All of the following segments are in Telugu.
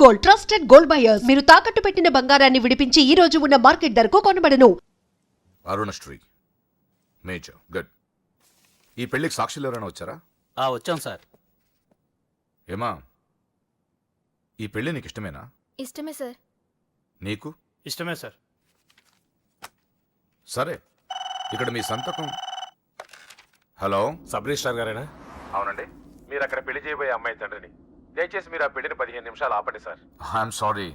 Gold, trusted gold buyers. మీరు తాకట్టు పెట్టిన బంగారాన్ని విడిపించి ఈ రోజు ఉన్న మార్కెట్ ధరకు కొనబడను. Arunasri major good. ఈ పెళ్లికి సాక్షులు ఎవరైనా వచ్చారా? వచ్చాం సార్. ఏమా, ఈ పెళ్లి నీకు ఇష్టమేనా? ఇష్టమే సార్. నీకు? ఇష్టమే సార్. సరే, ఇక్కడ మీ సంతకం. హలో, సబ్ రిజిస్ట్రార్ గారేనా? అవునండి. మీరు అక్కడ పెళ్లి చేయబోయే అమ్మాయి తండ్రిని. దయచేసి మీరు ఆ పెళ్లిని 15 నిమిషాలు ఆపండి సార్. I'm sorry.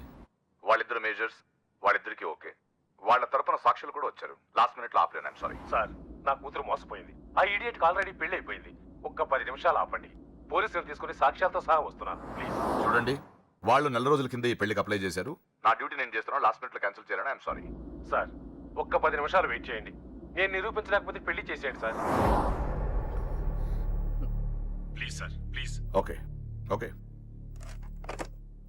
వాళ్ళిద్దరు మేజర్స్, వాళ్ళిద్దరికి ఓకే. వాళ్ళ తరపున సాక్షులు కూడా వచ్చారు. లాస్ట్ మినిట్ లో ఆపలేను. I'm sorry. సార్, నా కూతురు మోసపోయింది. ఆ ఇడియట్కి ఆల్రెడీ పెళ్లి అయిపోయింది. ఒక్క 10 నిమిషాలు ఆపండి. పోలీసులు తీసుకుని సాక్ష్యాలతో సహా వస్తున్నాను ప్లీజ్. చూడండి, వాళ్ళు నెల రోజుల కింద ఈ పెళ్లికి అప్లై చేశారు. నా డ్యూటీ నేను చేస్తున్నాను. లాస్ట్ మినిట్ లో క్యాన్సిల్ చేయాలని ఐఎమ్ సారీ. సార్, ఒక్క 10 నిమిషాలు వెయిట్ చేయండి. నేను నిరూపించలేకపోతే పెళ్లి చేసేయండి sir. Please sir, please. Okay okay,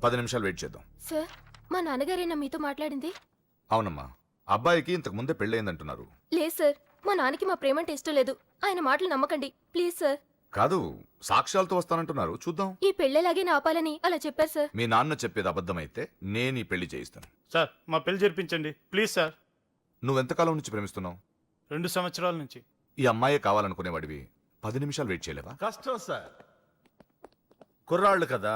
10 నిమిషాలు వెయిట్ చేద్దాం. సార్, మా నాన్నగారేనా మీతో మాట్లాడింది? అవునమ్మా, అబ్బాయికి ఇంతకు ముందే పెళ్ళయిందంటున్నారు. లేదు సార్, మా నాన్నకి మా ప్రేమంటే ఇష్టం లేదు. ఆయన మాటలు నమ్మకండి ప్లీజ్ సార్. కాదు, సాక్ష్యాలతో వస్తానంటున్నారు. చూద్దాం. ఈ పెళ్ళేలాగే ఆపాలని అలా చెప్పారు సార్. మీ నాన్న చెప్పేది అబద్ధమైతే నేను ఈ పెళ్లి చేయిస్తాను. సార్, మా పెళ్లి జరిపించండి ప్లీజ్ సార్. నువ్వెంతకాలం నుంచి ప్రేమిస్తున్నావు? 2 సంవత్సరాల నుంచి. ఈ అమ్మాయే కావాలనుకునేవాడివి 10 నిమిషాలు వెయిట్ చేయలేవా? కష్టం సార్. కుర్రాళ్ళు కదా.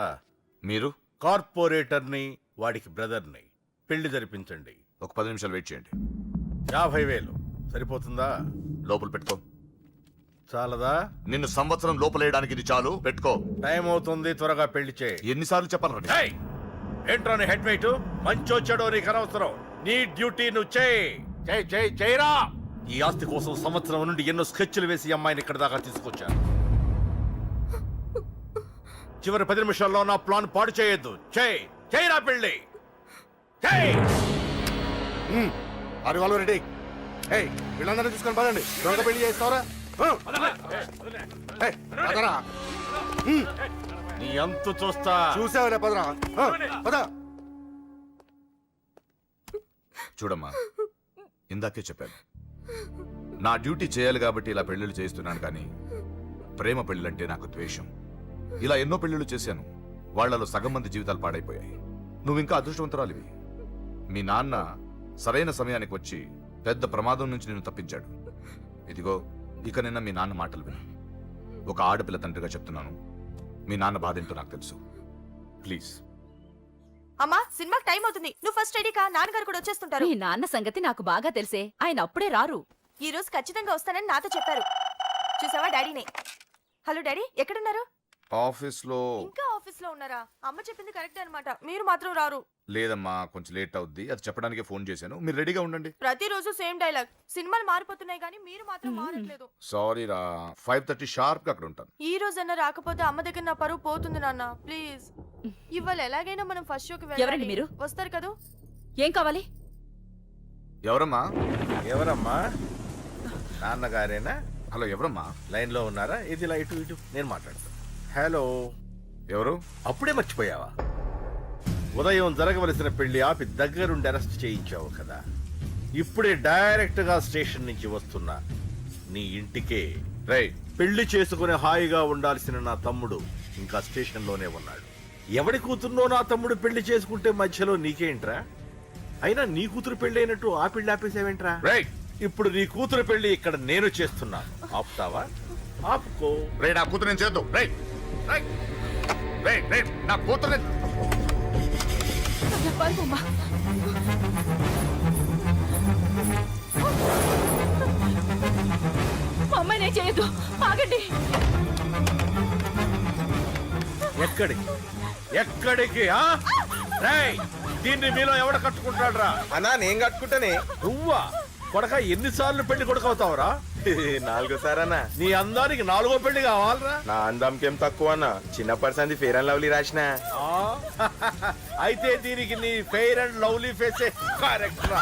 మీరు కార్పొరేటర్ని, వాడికి బ్రదర్ని. పెళ్లి జరిపించండి. ఒక 10 నిమిషాలు వెయిట్ చేయండి. 50,000 సరిపోతుందా? లోపల పెట్టుకో. చాలదా? నిన్ను సంవత్సరం లోపలేయడానికి ఇది చాలు. పెట్టుకో. టైం అవుతుంది, త్వరగా పెళ్లి చేయి. ఎన్నిసార్లు చెప్పాలి? ఏయ్! ఏంట్రా నీ హెడ్ వెయిట్? మంచో చెడో నీకు అనవసరం. నీ డ్యూటీ నువ్వు చేయరా. ఈ ఆస్తి కోసం సంవత్సరం నుండి ఎన్నో స్కెచ్లు వేసి అమ్మాయిని ఇక్కడ దాకా తీసుకొచ్చాను. చివరి 10 నిమిషాల్లో నా ప్లాన్ పాడు చేయొద్దు. చేయరా పెళ్ళి. వాళ్ళు రెడీ. వీళ్ళందరినీ చూసుకొని పదండి. త్వరగా పెళ్లి చేస్తావరా? నీ అంతు చూస్తా. చూసావులే, పదరా. పద. చూడమ్మా, ఇందాకే చెప్పాను, నా డ్యూటీ చేయాలి కాబట్టి ఇలా పెళ్లిళ్ళు చేస్తున్నాను. కానీ ప్రేమ పెళ్ళిళ్ళంటే నాకు ద్వేషం. ఇలా ఎన్నో పెళ్లిళ్ళు చేశాను. వాళ్లలో సగం మంది జీవితాలు పాడైపోయాయి. నువ్వు ఇంకా అదృష్టవంతురాలివి. మీ నాన్న సరైన సమయానికి వచ్చి పెద్ద ప్రమాదం నుంచి నిన్ను తప్పించాడు. ఇదిగో, ఇక నిన్న మీ నాన్న మాటలు విను. ఒక ఆడపిల్ల తండ్రిగా చెప్తున్నాను, మీ నాన్న బాధ ఏంటో నాకు తెలుసు. ప్లీజ్. అమ్మా, సినిమాకి టైం అవుతుంది. నువ్వు ఫస్ట్ రెడీ కా. నాన్నగారు కూడా వచ్చేస్తుంటారు. మీ నాన్న సంగతి నాకు బాగా తెలిసే. ఆయన అప్పుడే రారు. ఈ రోజు ఖచ్చితంగా వస్తానని నాతో చెప్పారు. చూసావా డాడీనే. హలో డాడీ, ఎక్కడున్నారు? ఆఫీస్ లో. ఇంకా ఆఫీస్ లో ఉన్నారా? అమ్మ చెప్పింది కరెక్టే అన్నమాట. మీరు మాత్రం రారు. లేదమ్మా, కొంచెం లేట్ అవుద్ది. అది చెప్పడానికి ఫోన్ చేశాను. మీరు రెడీగా ఉండండి. ప్రతిరోజు సేమ్ డైలాగ్. సినిమాలు మారిపోతున్నాయి కానీ మీరు మాత్రం మారట్లేదు. సారీ రా, 5:30 షార్ప్ గా అక్కడ ఉంటాను. ఈ రోజన్నా రాకపోతే అమ్మ దగ్గర నా పరువు పోతుంది నాన్న. ప్లీజ్. ఇవాళ ఎలాగైనా మనం ఫస్ట్ షోకి ఎవరండి వెళ్ళాలి. మీరు? వస్తారు కదా? ఏం కావాలి? ఎవరమ్మా? ఎవరమ్మా? నాన్నగారేనా? హలో, ఎవరమ్మా? లైన్ లో ఉన్నారా? ఇది లైట్ ఇటు నేను మాట్లాడతాను. హలో. ఎవరు? అప్పుడే మర్చిపోయావా? ఉదయం జరగవలసిన పెళ్లి ఆపి దగ్గరుండి అరెస్ట్ చేయించావు కదా. ఇప్పుడే డైరెక్ట్ గా స్టేషన్ నుంచి వస్తున్నా నీ ఇంటికే. రేయ్, పెళ్లి చేసుకుని హాయిగా ఉండాల్సిన నా తమ్ముడు ఇంకా స్టేషన్ లోనే ఉన్నాడు. ఎవడి కూతుర్నో నా తమ్ముడు పెళ్లి చేసుకుంటే మధ్యలో నీకేంట్రా? అయినా నీ కూతురు పెళ్లి అయినట్టు ఆ పెళ్లి ఆపేసావేంట్రా? రేయ్, ఇప్పుడు నీ కూతురు పెళ్లి ఇక్కడ నేను చేస్తున్నా. ఆపుతావా? ఆపుకో. రే, నా కూతురు నేను చేద్దాం. రేయ్ రేయ్ రేయ్ రేయ్, నా కూతురు. మా అమ్మాయినే చేయొద్దు. ఆగండి. ఎక్కడికి? రేయ్, దీన్ని మీలో ఎవడ కట్టుకుంటాడు రా? అన్నా, నేను కట్టుకుంటానే. నువ్వా? కొడక ఎన్నిసార్లు పెళ్లి కొడుకవుతావురా? 4 సారన్నా. నీ అందానికి 4గో పెళ్లి కావాలరా? నా అందంకేం తక్కువ అన్న. చిన్నప్పటి సంది ఫేర్ అండ్ లవ్లీ రాసిన. అయితే దీనికి నీ ఫెయిర్ అండ్ లవ్లీ ఫేసే కరెక్ట్ రా.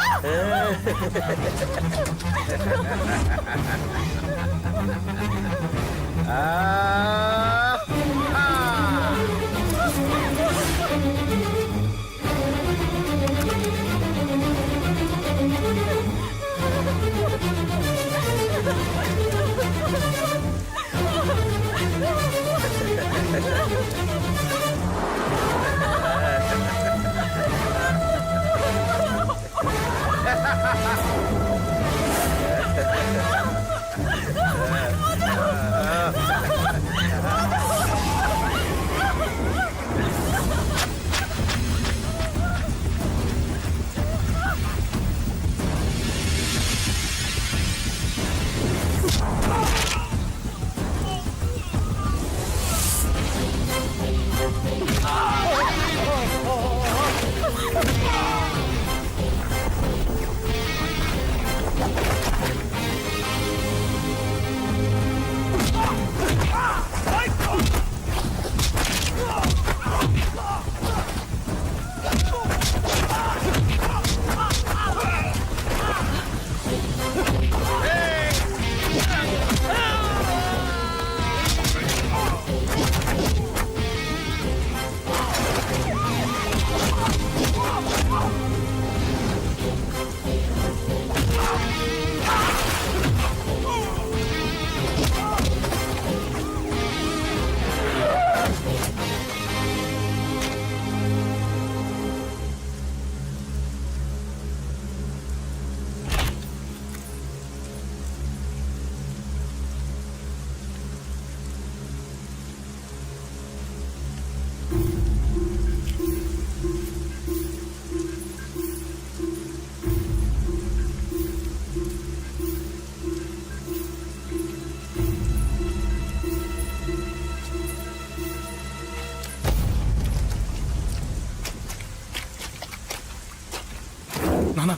నానా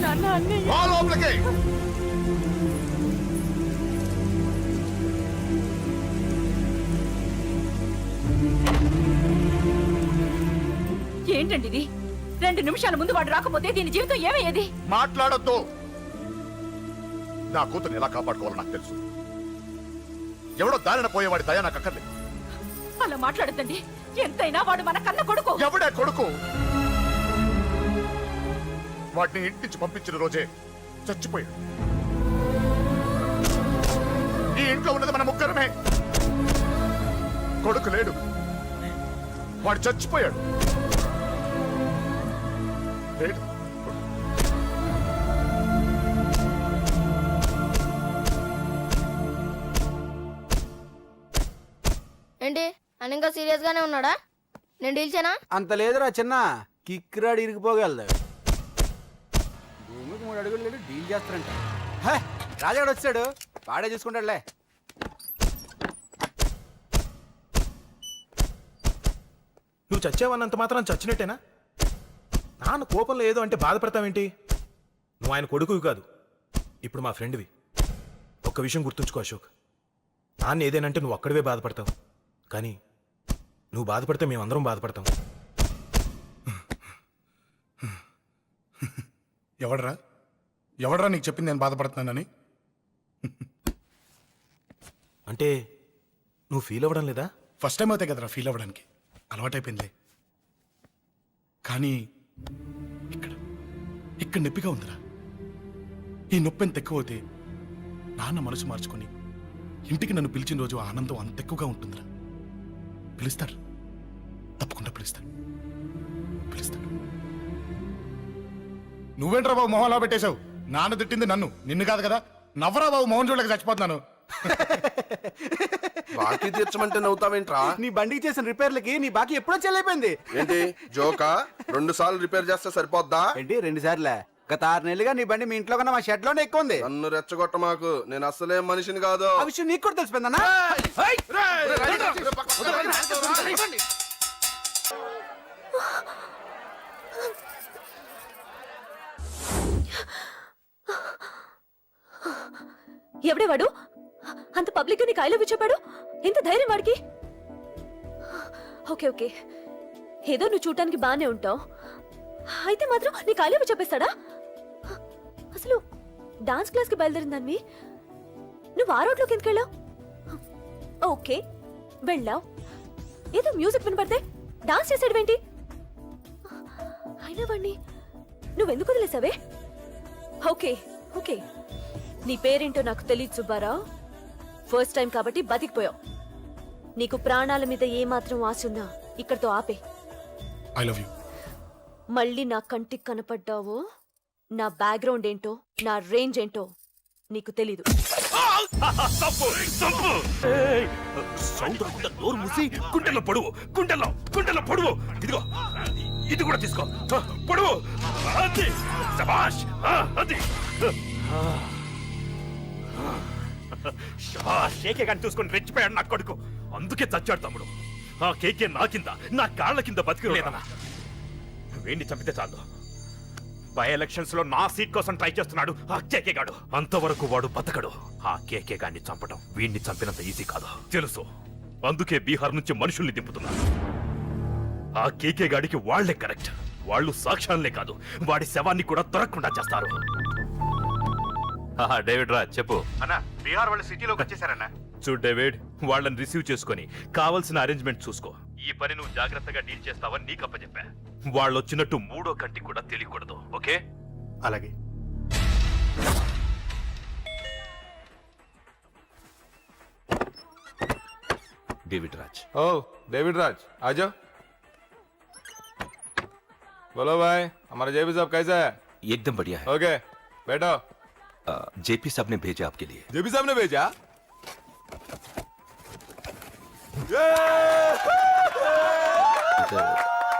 నాన్న అన్నయ్య రా లోపలికి. ఏంటండి ఇది? 2 నిమిషాల ముందు వాడు రాకపోతే దీని జీవితం ఏమయ్యేది? మాట్లాడొద్దు. నా కూతురు ఎలా కాపాడుకోవాలో నాకు తెలుసు. ఎవడో దారిన పోయేవాడి దయ నాకు అక్కర్లేదు. అలా మాట్లాడద్దండి. ఎంతైనా వాడు మన కన్న కొడుకు. ఎవడే కొడుకు? వాటిని ఇంటి నుంచి పంపించిన రోజే చచ్చిపోయాడు. ఈ ఇంట్లో ఉన్నది మన ముగ్గురమే. కొడుకు లేడు, వాడు చచ్చిపోయాడు. లేడు. ఏంటి అని ఇంకా సీరియస్ గానే ఉన్నాడా? నేను డీల్ చేయనా? అంత లేదురా చిన్న కిక్కిరాడు ఇరిగిపోగలదు. భూమికి 3 అడుగులు లేడు డీల్ చేస్తారంట. రాజాడు వచ్చాడు, వాడే చూసుకుంటాడులే. నువ్వు చచ్చావన్నంత మాత్రం చచ్చినట్టేనా? నాన్న కోపంలో ఏదో అంటే బాధపడతావేంటి? నువ్వు ఆయన కొడుకువి కాదు, ఇప్పుడు మా ఫ్రెండ్వి. ఒక్క విషయం గుర్తుంచుకో అశోక్, నాన్న ఏదేనంటే నువ్వు అక్కడివే బాధపడతావు, కానీ నువ్వు బాధపడితే మేమందరం బాధపడతాం. ఎవడరా నీకు చెప్పింది నేను బాధపడుతున్నానని? అంటే నువ్వు ఫీల్ అవ్వడం లేదా? ఫస్ట్ టైం అవుతాయి కదరా ఫీల్ అవ్వడానికి, అలవాటైపోయింది. కానీ ఇక్కడ ఇక్కడ నొప్పిగా ఉందిరా. ఈ నొప్పి ఎంత ఎక్కువ అవుతే నాన్న మనసు మార్చుకొని ఇంటికి నన్ను పిలిచిన రోజు ఆ ఆనందం అంత ఎక్కువగా ఉంటుందిరా. పిలుస్తారు, తప్పకుండా పిలుస్తాను. నువ్వేంట్రా బాబు మొహంలో పెట్టేశావు? నాన్న తిట్టింది నన్ను, నిన్ను కాదు కదా. నవ్వరా బాబు, మోహన్ చూడలేక చచ్చిపోతున్నాను. బాకీ తీర్చమంటే నవ్వుతావేంట్రా? నీ బండికి చేసిన రిపేర్లకి నీ బాకీ ఎప్పుడో చెల్లైపోయింది. ఏంటి జోకా? 2 సార్లు రిపేర్ చేస్తే సరిపోద్దా? ఏంటి 2 సార్లే? గత 6 నెలలుగా నీ బండి మీ ఇంట్లో కన్నా మా షెడ్ లోనే ఎక్కువ ఉంది. నన్ను రెచ్చగొట్ట మాకు, నేను అసలే మనిషిని కాదు. ఆ విషయం నీకు కూడా తెలిసిపోయిందన్నా? ఎవడే వాడు? అంత పబ్లిక్ గా నీకు ఐ లవ్ యూ చెప్పాడు? ఎంత ధైర్యం వాడికి? ఓకే ఓకే, ఏదో నువ్వు చూడటానికి బానే ఉంటావు, అయితే మాత్రం నీకు ఐ లవ్ యూ చెప్పేస్తాడా? అసలు డాన్స్ క్లాస్ కి బయలుదేరిందాన్ని నువ్వు ఆ రోడ్లోకి ఎందుకు వెళ్ళావు? ఓకే వెళ్ళావు, ఏదో మ్యూజిక్ వినపడితే డాన్స్ చేసాడువేంటి? అయినా వాణ్ణి నువ్వెందుకు వదిలేసావే? ఓకే ఓకే, నీ పేరేంటో నాకు తెలియదు సుబ్బారావు. ఫస్ట్ టైం కాబట్టి బతికిపోయావు. నీకు ప్రాణాల మీద ఏమాత్రం ఆశ ఉన్నా ఇక్కడితో ఆపే. I love you. మళ్ళీ నా కంటికి కనపడ్డావో నా బ్యాక్గ్రౌండ్ ఏంటో నా రేంజ్ ఏంటో నీకు తెలీదు. సౌండ్ రాకుండా నోరు మూసి గుండెల్లో పొడువు, గుండెల్లో పొడువు. ఇదిగో ఇది కూడా తీసుకో, పొడువు. అది శభాష్, అది శభాష్. కేకే గాని చూసుకొని రెచ్చిపోయాడు నా కొడుకు, అందుకే చచ్చాడు తమ్ముడు. ఆ కేకే నా కింద, నా కాళ్ళ కింద బతికి లేదన్నా. వేణ్ణి చంపితే చాలు. బై ఎలక్షన్స్ లో నా సీట్ కోసం ట్రై చేస్తున్నాడు ఆ కేకే గాడు. అంతవరకు వాడు బతకడు. ఆ కేకే గాడిని చంపడం వీణ్ణి చంపినంత ఈజీ కాదు తెలుసు. అందుకే బీహార్ నుంచి మనుషుల్ని దింపుతున్నారు. ఆ కేకే గాడికి వాళ్లే కరెక్ట్. వాళ్ళు సాక్ష్యాలనే కాదు, వాడి శవాన్ని కూడా దొరకకుండా చేస్తారు. డేవిడ్ రాజ్ చెప్పు. అన్నా, బీహార్ వాళ్ళు సిటీలోకి వచ్చేసారన్నా. చూడు డేవిడ్, వాళ్ళని రిసీవ్ చేసుకొని కావాల్సిన అరేంజ్మెంట్ చూసుకో. ఈ పని నువ్వు జాగ్రత్తగా డీల్ చేస్తావని నీకు అప్పచెప్పా. వాళ్ళు వచ్చినట్టు మూడో కంటికి కూడా తెలియకూడదు, ఓకే? అలాగే. డేవిడ్ రాజ్. ఓ डेविड राज आ जाओ. बोलो भाई, हमारा जेपी साहब कैसा है? एकदम बढ़िया है. ओके बैठो. जेपी साहब ने भेजा आपके लिए. जेपी साहब ने भेजा?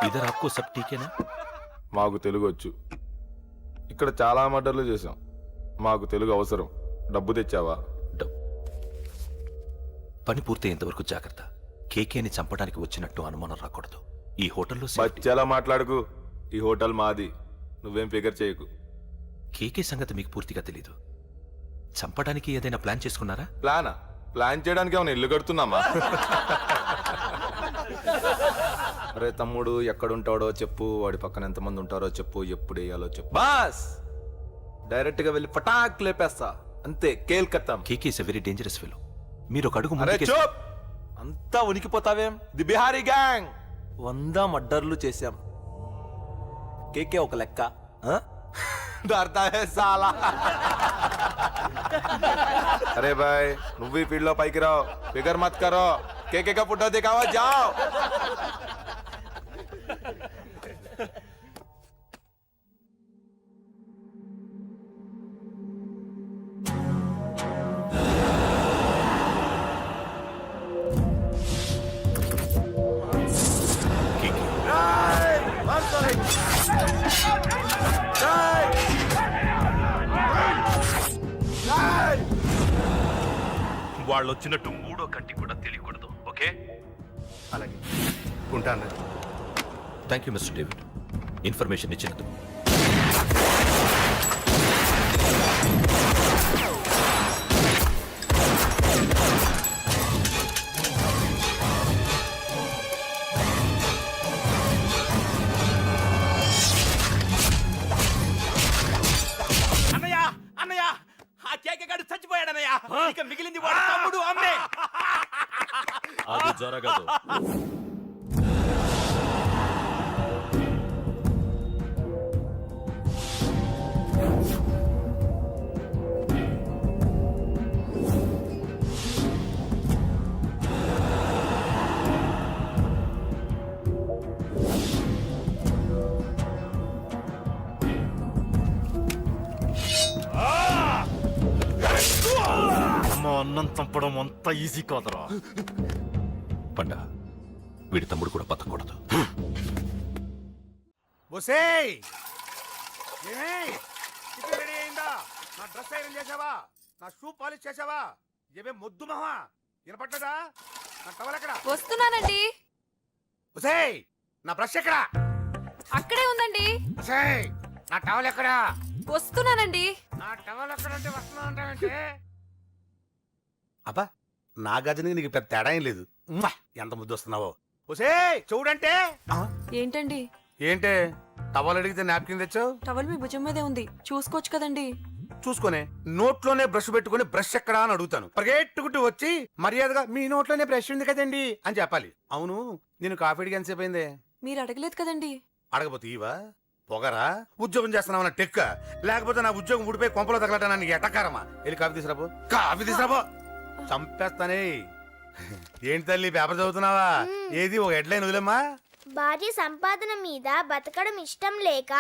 इधर आपको सब ठीक है ना? మాకు తెలుగు వచ్చు. ఇక్కడ చాలా మర్డర్లు చేసాం. మాకు తెలుగు అవసరం. డబ్బు తెచ్చావా? పని పూర్తయ్యేంత వరకు జాగ్రత్త. కేకేని చంపడానికి వచ్చినట్టు అనుమానం రాకూడదు. ఈ హోటల్లో బచ్చాలా మాట్లాడుకు. ఈ హోటల్ మాది. నువ్వేం ఫిగర్ చేయకు. కేకే సంగతి మీకు పూర్తిగా తెలీదు. చంపడానికి ఏదైనా ప్లాన్ చేసుకున్నారా? ప్లానా? ప్లాన్ చేయడానికి ఏమైనా ఇల్లు కడుతున్నామా? అరే తమ్ముడు, ఎక్కడుంటాడో చెప్పు, వాడి పక్కన ఎంతమంది ఉంటారో చెప్పు, ఎప్పుడు వేయాలో చెప్పు. బాస్ డైరెక్ట్ గా వెళ్ళి పటాక్ లేపేస్తా, అంతే. కేల్కత్తాం. KK is a very dangerous fellow. మీరు ఒక అడుగు అరే ముందుకే చూప్, అంతా ఉనికిపోతావేం? ది బిహారీ గ్యాంగ్ 100 మర్డర్లు చేశాం. కేకే ఒక లెక్క. डरता है साला. अरे भाई, నువ్వు ఈ ఫీల్డ్ లో పైకి రావు. ఫిగర్ మత్ కరో. కేకే కా ఫోటో దిखावा, जाओ. వాళ్ళు వచ్చినట్టు మూడో కంటి కూడా తెలియకూడదు, ఓకే? అలాగే ఉంటాను. Thank you mister David, information ఇచ్చినందుకు. అన్నయ్య, అన్నయ్య, ఆ కేకే గాడు చచ్చిపోయాడన్నయ్య. ఇక మిగిలింది వాడు తమ్ముడు, అమ్మే. అది జరగదు. అన్నం చంపడం అంత ఈజీ కాదురా. పండ, వీడి తమ్ముడు కూడా బతకూడదు. బొసేయ్, ఏమే టిఫిన్ రెడీ అయిందా? నా డ్రెస్ ఐరన్ చేసావా? నా షూ పాలిష్ చేసావా? ఏమే మొద్దు మహా వినపడ్డదా? నా టవల్ ఎక్కడ? వస్తున్నానండి. బొసేయ్, నా బ్రష్ ఎక్కడ? అక్కడే ఉందండి. బొసేయ్, నా టవల్ ఎక్కడ? వస్తున్నానండి. నా టవల్ ఎక్కడ అంటే వస్తున్నా అంటావేంటి? అబ్బా, నా గజనికి నీకు పెద్ద తేడా ఏం లేదు. ఉమ్మా, ఎంత ముద్దు వస్తున్నావో. బొసేయ్, చూడంటే. ఏంటండి? ఏంటే టవల్ అడిగితే నాప్కిన్ తెచ్చావు? టవల్ మీ భుజం మీదే ఉంది, చూసుకోవచ్చు కదండి. చూసుకునే నోట్లోనే బ్రష్ పెట్టుకుని బ్రష్ ఎక్కడా అని అడుగుతాను. పరిగెట్టుకుంటూ వచ్చి మర్యాదగా మీ నోట్లోనే బ్రష్ ఉంది కదండి అని చెప్పాలి. అవును, నేను కాఫీ అడిగి ఎంతసేపు అయిందే? మీరు అడగలేదు కదండి. అడగపోతే ఇవా పొగరా? ఉద్యోగం చేస్తున్నావు టెక్క, లేకపోతే నా ఉద్యోగం ఊడిపోయి కొంపలో తగలటా నీకు ఎటకారమా? వెళ్ళి కాఫీ తీసుకురాబో. కాఫీ తీసుకురాబో, చంపేస్తానే. ఏంటి తల్లి, పేపర్ చదువుతున్నావా? ఏది ఒక హెడ్లైన్ వదిలేమ్మా. భార్య సంపాదన మీద బతకడం ఇష్టం లేక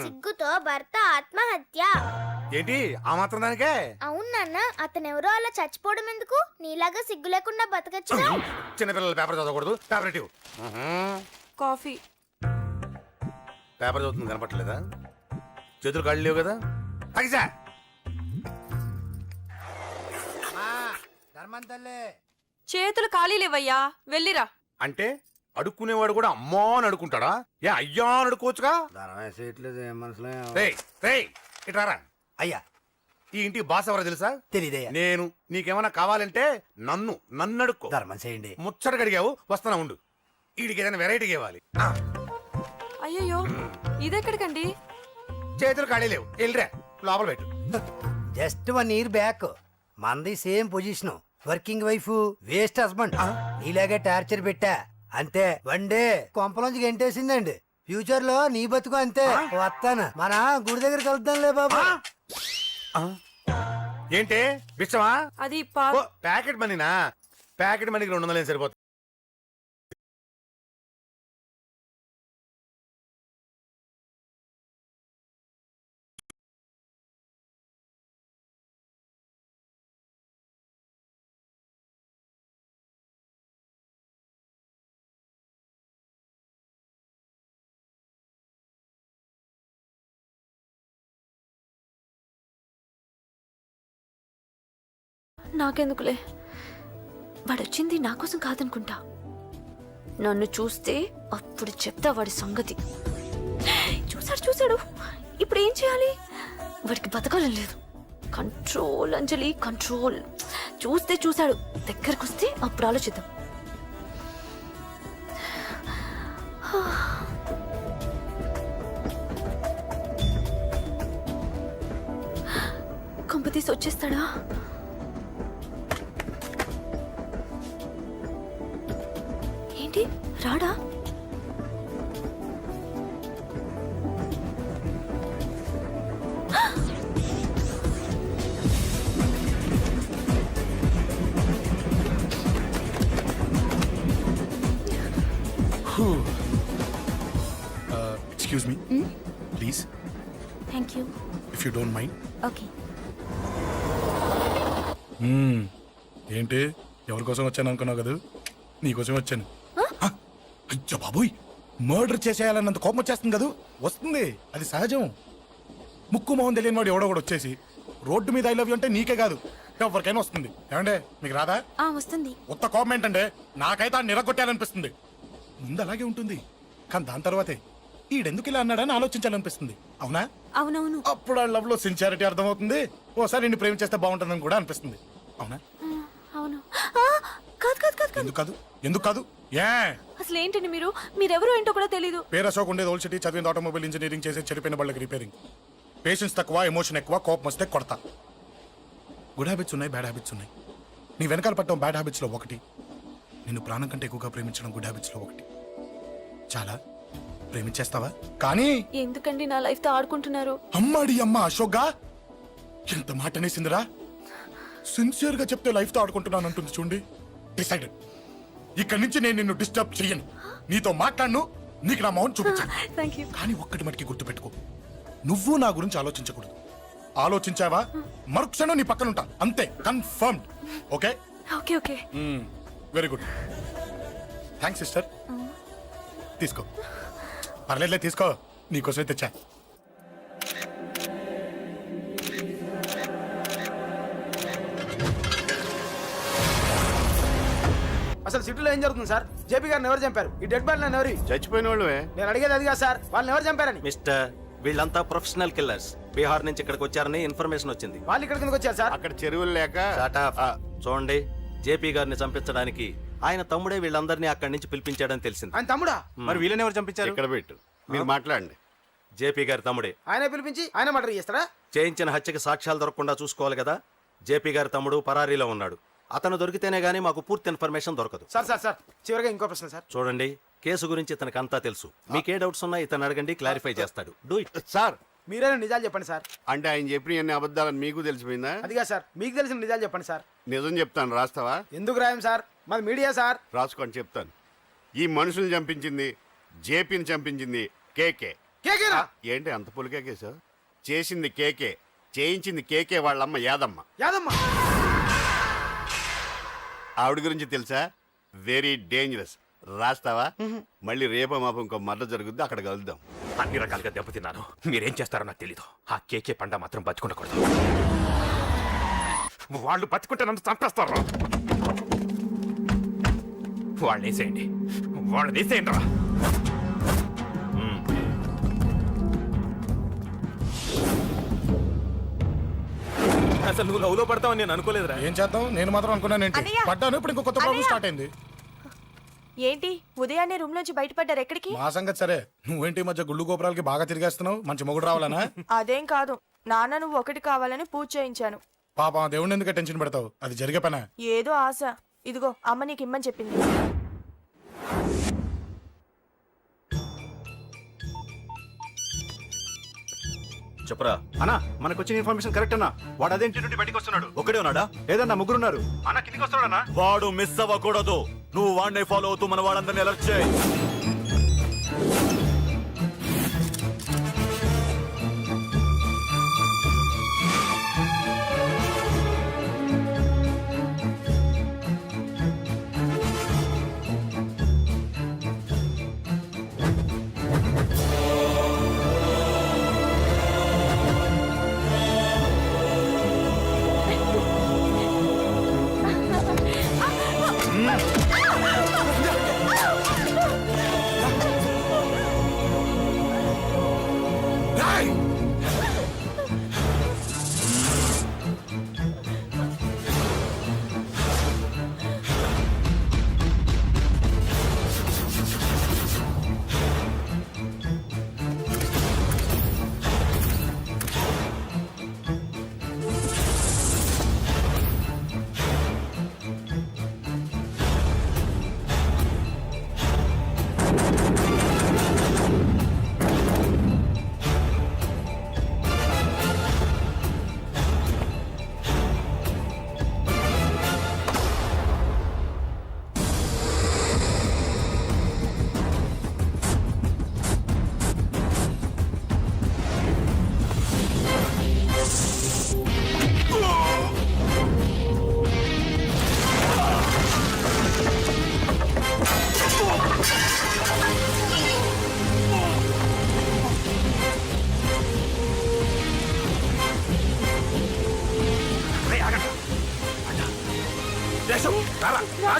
సిగ్గుతో భర్త ఆత్మహత్య. ఏంటి ఆ మాత్రం దానికే? అవును నాన్న, అతనెవరో అలా చచ్చిపోవడం ఎందుకు? నీలాగా సిగ్గు లేకుండా బతకచ్చు. చిన్నపిల్లల పేపర్ చదవకూడదు. పేపర్ ఇవ్వు. కాఫీ. పేపర్ చదువుతుంది కనపట్లేదా? చేతులు కాళ్ళు లేవు కదా? తగ్గిసా చేతులు ఖాళీ లేవయ్యా, వెళ్ళిరా. అంటే అడుక్కునేవాడు కూడా అమ్మా అని అడుక్కుంటాడా? ఏ అయ్యా అని అడుక్కోవచ్చుగా? ఇట్రారా. అయ్యా, ఈ ఇంటికి బాస్ ఎవరో తెలుసా? తెలీదయ్యా. నేను. నీకేమైనా కావాలంటే నన్ను అడుక్కో. ధర్మం చేయండి. ముచ్చటగా అడిగావు, వస్తున్నా ఉండు. వీడికి ఏదైనా వెరైటీ ఇవ్వాలి. అయ్యయ్యో, ఇదెక్కడికండి? చేతులు ఖాళీ లేవు, వెళ్ళిరా లోపల పెట్టు. జస్ట్ 1 year బ్యాక్ మంది same position. Working wife, waste husband. నీలాగే టార్చర్ పెట్టా అంతే. 1 day కొంపలోంచి గెంటేసిందండి. ఫ్యూచర్ లో నీ బతుకు అంతే. వస్తాను, మన గుడి దగ్గర కలుద్దాంలే బాబా. ఏంటి బిచ్చమా? అది ప్యాకెట్ మనీనా? ప్యాకెట్ మనీకి 200 సరిపోతుంది. నాకెందుకులే, వాడొచ్చింది నా కోసం కాదనుకుంటా. నన్ను చూస్తే అప్పుడు చెప్తా వాడి సంగతి. చూసాడు. ఇప్పుడు ఏం చేయాలి? వాడికి బతకాలని లేదు. కంట్రోల్ అంజలి, కంట్రోల్. చూశాడు, దగ్గరకు వస్తే అప్పుడు ఆలోచిద్దాం. కంపతీసి వచ్చేస్తాడా? ఏంటి రాడా? Excuse me please. Thank you. If you don't mind. Okay. ఏంటి ఎవరి కోసం వచ్చాను అనుకున్నావు కదా? నీకోసం వచ్చాను. అయ్యో బాబోయ్, మర్డర్ చేసేయాలన్నంత కోపం వచ్చేస్తుంది కదా? వస్తుంది, అది సహజం. ముక్కు మొహం తెలియని వాడు ఎవడో కూడా వచ్చేసి రోడ్డు మీద ఐ లవ్ యూ అంటే నీకే కాదు ఎవరికైనా వస్తుంది. ఏమండే మీకు రాదా? వస్తుంది. ఉత్త కోపం ఏంటంటే నాకైతే నిరగొట్టాలనిపిస్తుంది. ముందు అలాగే ఉంటుంది, కానీ దాని తర్వాతే ఈడెందుకు ఇలా అన్నాడని ఆలోచించాలనిపిస్తుంది. అవునా? అవునవును. అప్పుడు ఆ లవ్ లో సిన్సియారిటీ అర్థమవుతుంది. ఓసారి నిన్ను ప్రేమించేస్తే బాగుంటుందని కూడా అనిపిస్తుంది. అవునా? అవును. కాదు. ఎందుకు కాదు? ఏ అసలు ఏంటండి మీరెవరో ఏంటో కూడా తెలీదు. పేరు అశోక్, ఉండేది ఓల్డ్ సిటీ, చదివింది ఆటోమొబైల్ ఇంజనీరింగ్, చేసే చెడిపోయిన బళ్ళకి రిపేరింగ్. పేషెన్స్ తక్కువ, ఎమోషన్ ఎక్కువ, కోపం వస్తే కొడతా. గుడ్ హ్యాబిట్స్ ఉన్నాయి, బ్యాడ్ హ్యాబిట్స్ ఉన్నాయి. నీ వెనకాల పట్టడం బ్యాడ్ హ్యాబిట్స్ లో ఒకటి. నిన్ను ప్రాణం కంటే ఎక్కువగా ప్రేమించడం గుడ్ హ్యాబిట్స్ లో ఒకటి. చాలా ప్రేమించేస్తావా? కానీ ఎందుకండి నా లైఫ్ తో ఆడుకుంటున్నారు? అమ్మాడి అమ్మ అశోక్ గా ఎంత మాట అనేసిందిరా. సిన్సియర్ గా చెప్తే లైఫ్ తో ఆడుకుంటున్నాను అంటుంది చూడండి. డిసైడెడ్, ఇక్కడి నుంచి నేను నిన్ను డిస్టర్బ్ చెయ్యను. నీతో మాట్లాడను, నీకు నా మౌన్ చూపించాను. కానీ ఒక్కటి మటుకి గుర్తుపెట్టుకో, నువ్వు నా గురించి ఆలోచించకూడదు. ఆలోచించావా మరుక్షణం నీ పక్కన ఉంటా, అంతే. Confirmed. Okay? Okay. Very good. Thanks sister. తీసుకో. పర్లేదులే, తీసుకో, నీకోసమే తెచ్చా. అసలు సిటీలో ఏం జరుగుతుంది సార్? జేపీ గారిని ఎవరు చంపారు? ఈ డెడ్ బాడీ ఎవరు? చచ్చిపోయిన వాళ్ళే. నేను అడిగేది అది కాదు సార్, వాళ్ళని ఎవరు చంపారని. మిస్టర్, వీళ్ళంతా ప్రొఫెషనల్ కిల్లర్స్. బీహార్ నుంచి ఇక్కడికి వచ్చారని ఇన్ఫర్మేషన్ వచ్చింది. వాళ్ళు ఇక్కడ కిందకి వచ్చారు సార్. అక్కడ చెరువులు లేక. చూడండి, జేపీ గారిని చంపించడానికి ఆయన తమ్ముడే వీళ్ళందరినీ అక్కడి నుంచి పిలిపించాడని తెలిసింది. ఆయన తమ్ముడా? మరి వీళ్ళని ఎవరు చంపించారు? ఇక్కడ పెట్టు, మీరు మాట్లాడండి. జేపీ గారి తమ్ముడే. ఆయన పిలిపించి ఆయన మర్డర్ చేస్తారా? చేయించిన హత్యకి సాక్ష్యాలు దొరకకుండా చూసుకోవాలి కదా. జేపీ గారి తమ్ముడు పరారీలో ఉన్నాడు. అతను దొరికితేనే గానీ మాకు పూర్తి ఇన్ఫర్మేషన్ దొరకదు. సార్ చివరిగా ఇంకో ప్రశ్న సార్. చూడండి, కేసు గురించి ఇతనికి అంతా తెలుసు. మీకే డౌట్స్ ఉన్నా ఇతను అడగండి, క్లారిఫై చేస్తాడు. Do it. సార్ మీరే నిజాలు చెప్పండి సార్. అంటే ఆయన చెప్పిన అన్ని అబద్ధాలని మీకు తెలిసిపోయిందా? అదిగా సార్, మీకు తెలిసిన నిజాలు చెప్పండి సార్. నిజం చెప్తాను, రాస్తావా? ఎందుకు రాయం సార్, మాది మీడియా సార్. రాసుకోండి, చెప్తాను. ఈ మనుషుల్ని చంపించింది జేపీని చంపించింది కేకే. కేకేనా? ఏంటి అంత పులికేకే సార్? చేసింది కేకే, చేయించింది కేకే వాళ్ళమ్మ యాదమ్మ. యాదమ్మ ఆవిడ గురించి తెలుసా? Very dangerous. రాస్తావా? మళ్ళీ రేపో మాపం ఇంకో మర్ర జరుగుద్ది, అక్కడ కలుద్దాం. అన్ని రకాలుగా దెబ్బతిన్నాను. మీరేం చేస్తారో నాకు తెలీదు. ఆ కేకే పండ మాత్రం బతుకుండకూడదు. వాళ్ళు బతుకుంటే నన్ను చంపేస్తారు. వాళ్ళని వేసేయండి, వాళ్ళని వేసేయండి రా. అసలు నువ్వు లవ్లో పడతావని నేను అనుకోలేదురా. ఏం చేద్దాం, నేను మాత్రం అనుకున్నాను ఏంటి, అన్నయ్య! పడ్డాను. ఇప్పుడు ఇంకో కొత్త ప్రాబ్లం అన్నయ్య! స్టార్ట్ అయింది. ఏంటి ఉదయాన్నే రూమ్ నుంచి బయటపడ్డారు? ఎక్కడికి? మా సంగతి సరే, నువ్వేంటి ఈ మధ్య గుళ్ళు గోపురాలకి బాగా తిరిగేస్తున్నావు? మంచి మొగుడు రావాలనా? అదేం కాదు నాన్న, నువ్వు ఒకటి కావాలని పూజ చేయించాను. పాపం దేవుడిని ఎందుకు టెన్షన్ పెడతావు? అది జరిగే పనే. ఏదో ఆశ. ఇదిగో అమ్మ నీకు ఇమ్మని చెప్పింది. చెప్పరా అన్నా, మనకు వచ్చిన ఇన్ఫర్మేషన్ కరెక్ట్ అన్నా. వాడు అదే ఇంటి నుండి బయటకు వస్తున్నాడు. ఒక్కడే ఉన్నాడా? లేదన్నా ముగ్గురున్నారు. అన్న కిందికి వస్తున్నాడన్నా. వాడు మిస్ అవ్వకూడదు. నువ్వు వాడిని ఫాలో అవుతూ మన వాళ్ళందరినీ అలర్ట్ చేయి.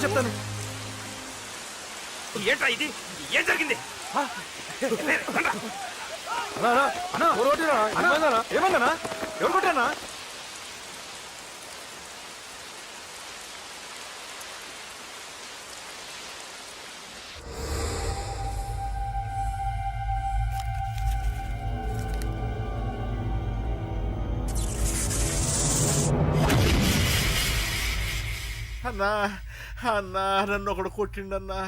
చెప్తాను. ఏంట్రా ఇది? ఏం జరిగింది? ఏమన్నా ఎవరు కొట్టానా? అన్నా అన్నా, నన్ను ఒకడు కొట్టిండన్నా.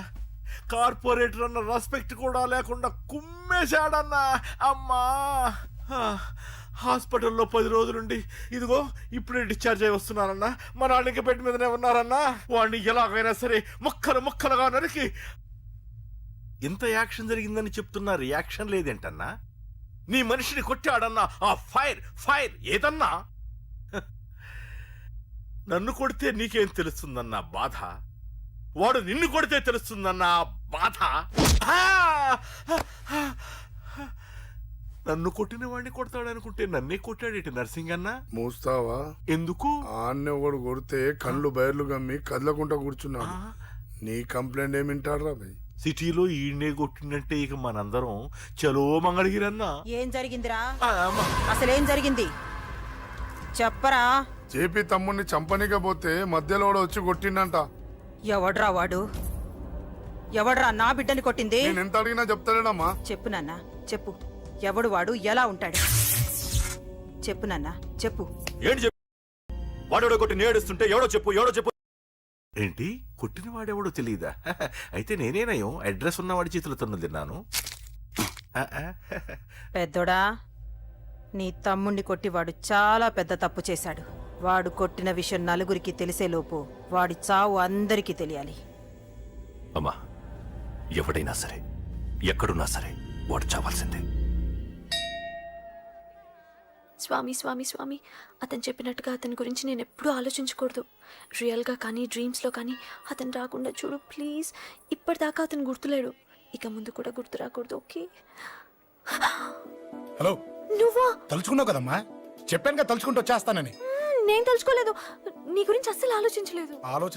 కార్పొరేటర్ అన్న రెస్పెక్ట్ కూడా లేకుండా కుమ్మేశాడన్నా. అమ్మా, హాస్పిటల్లో 10 రోజులుండి ఇదిగో ఇప్పుడే డిశ్చార్జ్ అయి వస్తున్నానన్నా. మా నాన్న ఇంకా బెడ్ మీదనే ఉన్నారన్నా. వాడిని ఎలాగైనా సరే ముక్కలు ముక్కలుగా నరికి. ఇంత యాక్షన్ జరిగిందని చెప్తున్నా, రియాక్షన్ లేదేంటన్నా? నీ మనిషిని కొట్టాడన్నా. ఆ ఫైర్ ఫైర్ ఏదన్నా? నన్ను కొడితే నీకేం తెలుస్తుందన్న బాధ, వాడు నిన్ను కొడితే తెలుస్తుందన్న బాధ. నన్ను కొట్టిన వాడిని కొడతాడనుకుంటే నన్నే కొట్టాడేటి నర్సింగ్ అన్న. మూస్తావా? ఎందుకు? ఆన్నే ఒకడు కొడితే కళ్ళు బయర్లు గమ్మి కదలకుండా కూర్చున్నాడు. నీ కంప్లైంట్ ఏమింటారా భయ్? సిటీలో ఈయనే కొట్టిందంటే ఇక మనందరం చలో మంగళగిరన్నా. ఏం జరిగిందిరా? అసలేం జరిగింది చెప్పరా? జేపీ తమ్ముడిని చంపనికపోతే మధ్యలో వచ్చి కొట్టిండంట. ఎవడ్రా వాడు? ఎవడ్రా నా బిడ్డని కొట్టింది? నేను ఎంత అడిగినా చెప్తాడమ్మా. చెప్పు నాన్న, చెప్పు. ఎవడు వాడు? ఎలా ఉంటాడు? చెప్పు నాన్న, చెప్పు. ఏంటి చెప్పు? వాడెవడో కొట్టి నేడుస్తుంటే ఎవడో చెప్పు, ఎవడో చెప్పు. ఏంటి? కొట్టిన వాడెవడో తెలియదా? అయితే నేనేనయం అడ్రస్ ఉన్నవాడి చేతులతో తిన్నాను. పెద్దోడా, నీ తమ్ముణ్ణి కొట్టి వాడు చాలా పెద్ద తప్పు చేశాడు. వాడు కొట్టిన విషయం నలుగురికి తెలిసేలోపు వాడి చావు అందరికీ తెలియాలి. అమ్మా, ఎవడైనా సరే ఎక్కడున్నా సరే వాడు చావాల్సిందే. స్వామి స్వామి స్వామి అతను చెప్పినట్టుగా అతని గురించి నేను ఎప్పుడూ ఆలోచించకూడదు. రియల్గా కానీ డ్రీమ్స్లో కానీ అతను రాకుండా చూడు ప్లీజ్. ఇప్పటిదాకా అతను గుర్తులేడు, ఇక ముందు కూడా గుర్తు రాకూడదు. ఓకే. హలో, నువ్వా? తలుచుకున్నావు కదమ్మా, చెప్పాను కదా తలుచుకుంటూ వచ్చేస్తానని. నేను తలుచుకోలేదు, నీ గురించి అస్సలు ఆలోచించలేదు. ఆలోచన